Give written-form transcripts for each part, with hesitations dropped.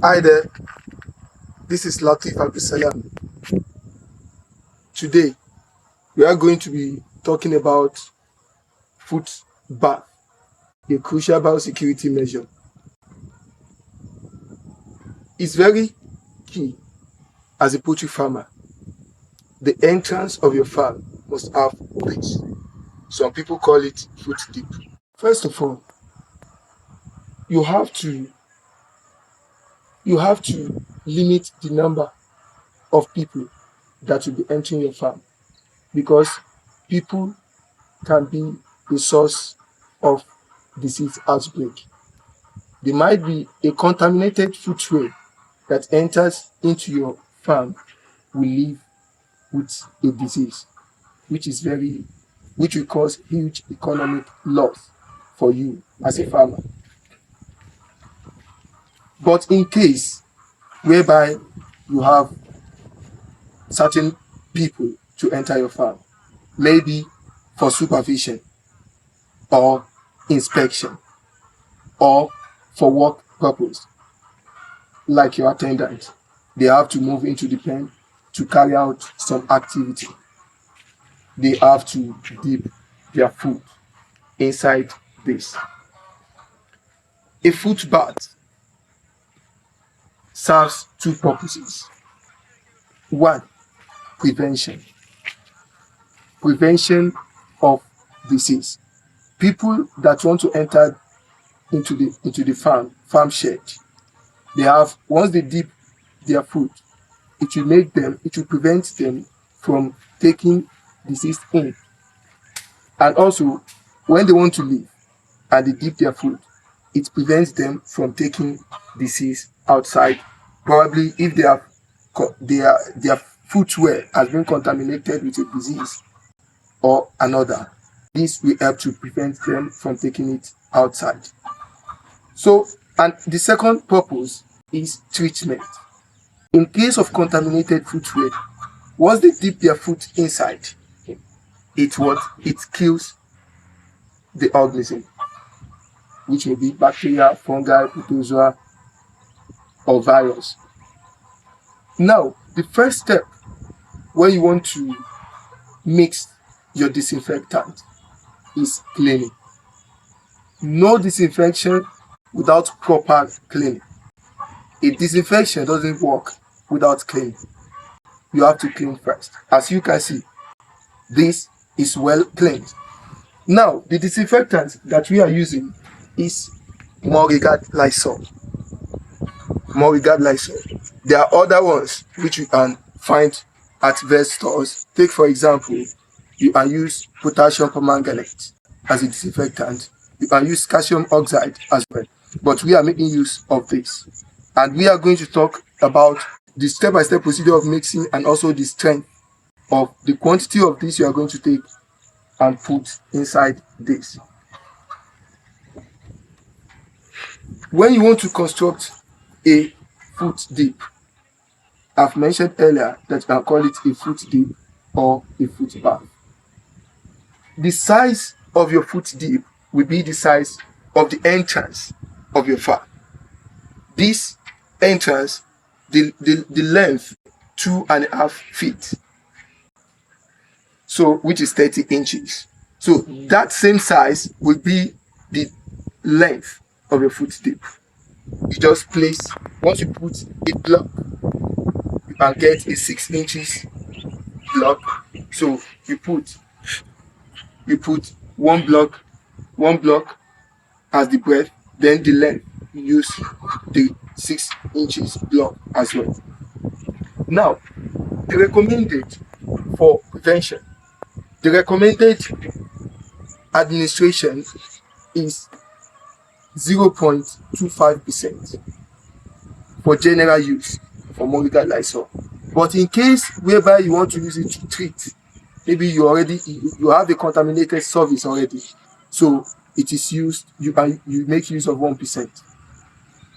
Hi there, this is Latif Abdulsalam. Today, we are going to be talking about foot bath, a crucial biosecurity measure. It's very key as a poultry farmer. The entrance of your farm must have this. Some people call it foot dip. First of all, you have to limit the number of people that will be entering your farm, because people can be a source of disease outbreak. There might be a contaminated footway that enters into your farm will leave with a disease, which will cause huge economic loss for you as a farmer. But in case whereby you have certain people to enter your farm, maybe for supervision or inspection or for work purpose, like your attendant, they have to move into the pen to carry out some activity. They have to dip their foot inside this. A foot bath serves two purposes. One, prevention. Prevention of disease. People that want to enter into the farm shed, they have, once they dip their foot, it will prevent them from taking disease in. And also, when they want to leave and they dip their foot, it prevents them from taking disease outside. Probably if their footwear has been contaminated with a disease or another, this will help to prevent them from taking it outside. So, and the second purpose is treatment. In case of contaminated footwear, once they dip their foot inside, it kills the organism, which may be bacteria, fungi, protozoa, or virus. Now, the first step when you want to mix your disinfectant is cleaning. No disinfection without proper cleaning. A disinfection doesn't work without cleaning. You have to clean first. As you can see, this is well cleaned. Now, the disinfectant that we are using is Morigard Lysol. Morigard Lysol. There are other ones which you can find at vet stores. Take for example, you can use potassium permanganate as a disinfectant. You can use calcium oxide as well. But we are making use of this. And we are going to talk about the step-by-step procedure of mixing and also the strength of the quantity of this you are going to take and put inside this. When you want to construct a foot dip, I've mentioned earlier that you can call it a foot dip or a foot bath. The size of your foot dip will be the size of the entrance of your farm. This entrance, the length 2.5 feet, so which is 30 inches. So that same size will be the length of your foot dip. You just place, once you put a block, you can get a 6 inches block. So you put one block as the breadth, then the length, you use the 6 inches block as well. Now, the recommended for prevention, the recommended administration is 0.25% for general use for Morigard Lysol. But in case whereby you want to use it to treat, maybe you have a contaminated surface already, so it is used, you make use of 1%.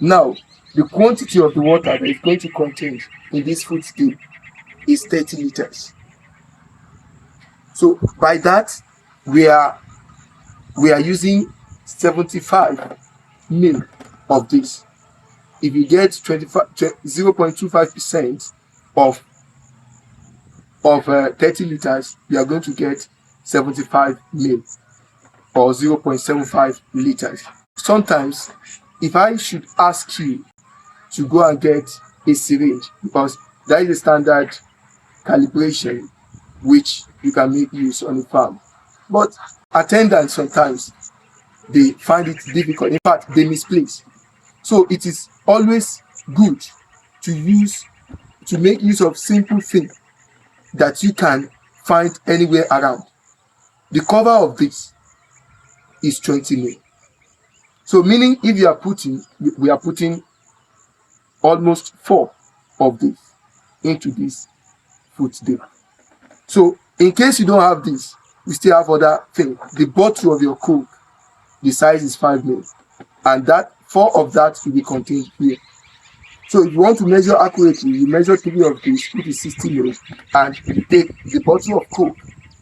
Now, the quantity of the water that is going to contain in this foot dip is 30 liters. So by that, we are using 75 ml of this. if you get 0.25% of 30 liters, you are going to get 75 ml or 0.75 liters. Sometimes, if I should ask you to go and get a syringe, because that is a standard calibration which you can make use on a farm, but attendants sometimes they find it difficult. In fact, they misplace. So it is always good to make use of simple things that you can find anywhere around. The cover of this is 20 ml. So meaning if you are putting, we are putting almost 4 of this into this foot dip. So in case you don't have this, we still have other things. The bottle of your Coke, the size is 5 ml, and that 4 of that will be contained here. So if you want to measure accurately, you measure 3 of this, which is 60 ml, and you take the bottle of Coke,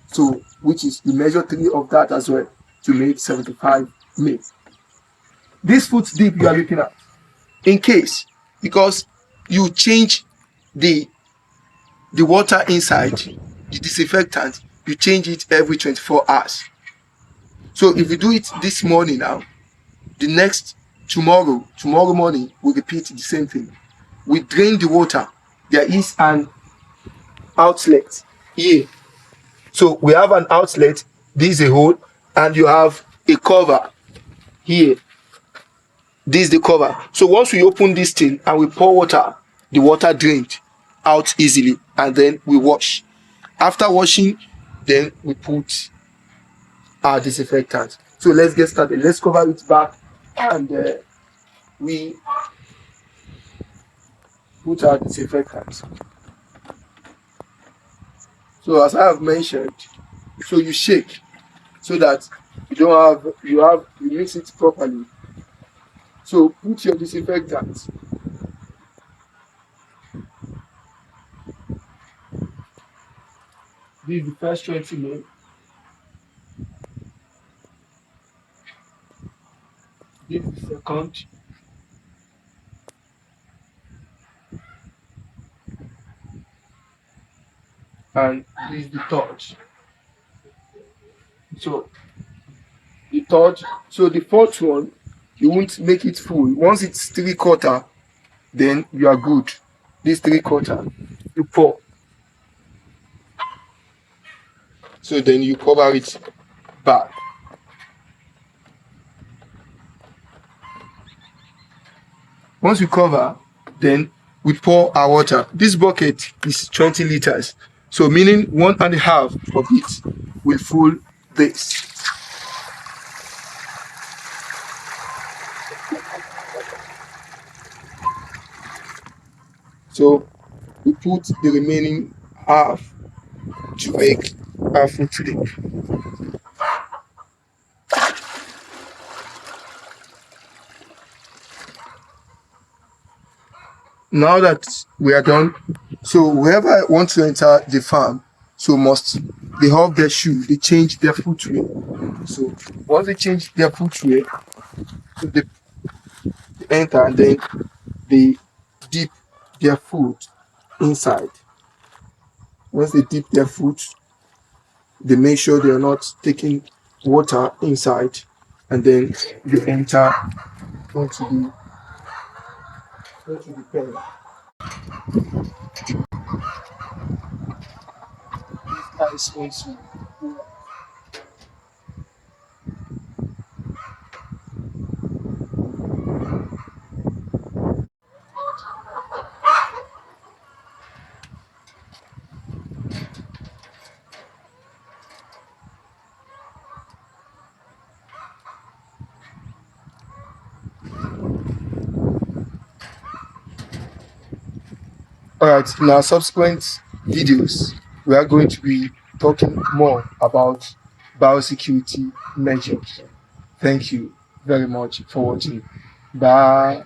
so which is you measure 3 of that as well to make 75 ml. This foot dip you are looking at, in case, because you change the water inside, the disinfectant, you change it every 24 hours. So if you do it this morning now, the next tomorrow morning, we repeat the same thing. We drain the water. There is an outlet here. So we have an outlet, this is a hole, and you have a cover here. This is the cover. So once we open this thing and we pour water, the water drained out easily, and then we wash. After washing, then we put our disinfectant. So let's get started. Let's cover it back, and we put our disinfectant. So as I have mentioned, so you shake so that you mix it properly. So put your disinfectant. This is the first 20 ml. This is the second. And this is the third. So the fourth one, you won't make it full. Once it's 3/4, then you are good. This 3/4, you pour. So then you cover it back. Once you cover, then we pour our water. This bucket is 20 liters. So meaning 1.5 of it will full this. So we put the remaining half to make our food today. Now that we are done, so whoever wants to enter the farm, so they have their shoe, they change their footwear. So once they change their footwear, so they enter, and then they dip their foot inside. Once they dip their foot, they make sure they are not taking water inside, and then they enter onto the pen. This guy is going to Alright, in our subsequent videos, we are going to be talking more about biosecurity measures. Thank you very much for watching. Bye.